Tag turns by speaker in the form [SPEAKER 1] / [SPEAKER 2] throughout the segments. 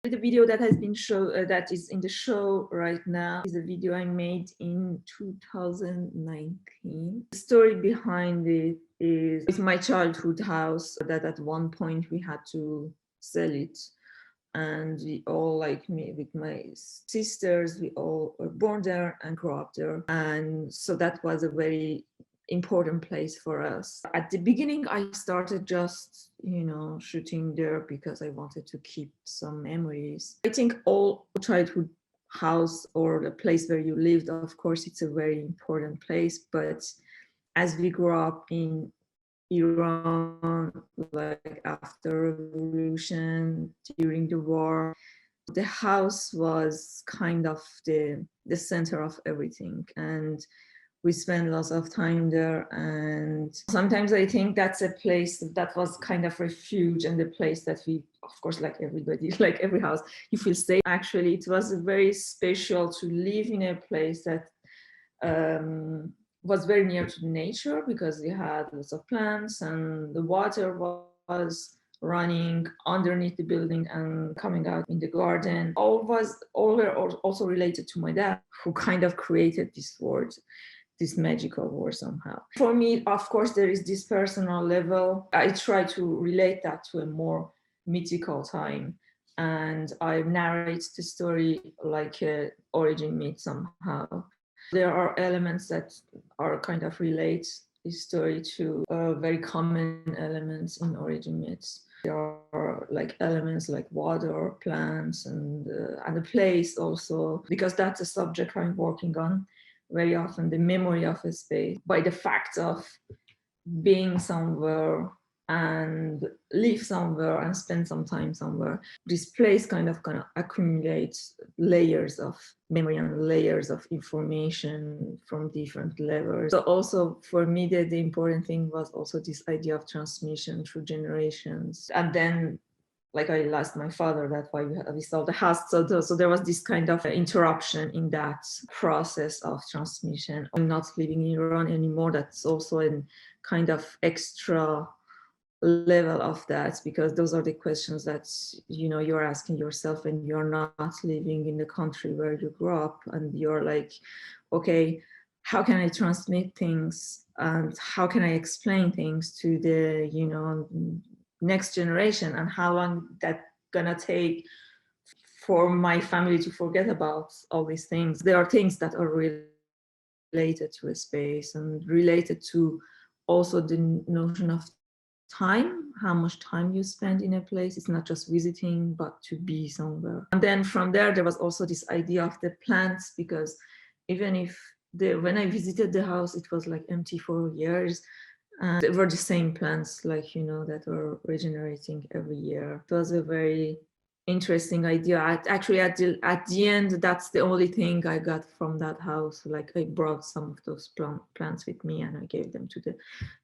[SPEAKER 1] The video that has been shown, that is in the show right now, is a video I made in 2019. The story behind it is it's my childhood house that at one point we had to sell it. And we all, like me with my sisters, we all were born there and grew up there. And so that was a very important place for us. At the beginning, I started just, shooting there because I wanted to keep some memories. I think all childhood house or the place where you lived, of course, it's a very important place. But as we grew up in Iran, like after revolution, during the war, the house was kind of the center of everything. And we spent lots of time there. And sometimes I think that's a place that was kind of refuge, and the place that we, of course, like everybody, like every house, you feel safe. Actually, it was very special to live in a place that was very near to nature, because we had lots of plants and the water was running underneath the building and coming out in the garden. All were also related to my dad, who kind of created this world, this magical world somehow. For me, of course, there is this personal level. I try to relate that to a more mythical time, and I narrate the story like an origin myth somehow. There are elements that are kind of relate this story to very common elements in origin myths. There are like elements like water, plants, and a place also, because that's a subject I'm working on very often, the memory of a space, by the fact of being somewhere and live somewhere and spend some time somewhere. This place kind of accumulates layers of memory and layers of information from different levels. So also for me, the important thing was also this idea of transmission through generations. And then, like, I lost my father, that's why we sold the house. So there was this kind of interruption in that process of transmission. I'm not living in Iran anymore. That's also a kind of extra level of that, because those are the questions that you're asking yourself when you're not living in the country where you grew up, and you're like, okay, how can I transmit things, and how can I explain things to the next generation, and how long that gonna take for my family to forget about all these things. There are things that are related to a space and related to also the notion of time, how much time you spend in a place. It's not just visiting, but to be somewhere. And then from there was also this idea of the plants, because even if when I visited the house, it was like empty for years, and they were the same plants, like that were regenerating every year. It was a very interesting idea. Actually, at the end, that's the only thing I got from that house. Like, I brought some of those plants with me, and I gave them to the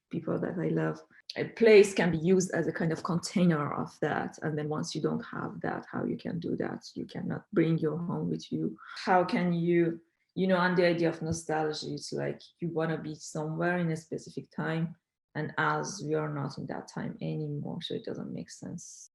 [SPEAKER 1] people that I love. A place can be used as a kind of container of that, and then once you don't have that, how you can do that? You cannot bring your home with you. How can you, and the idea of nostalgia, it's like you want to be somewhere in a specific time, and as we are not in that time anymore, so it doesn't make sense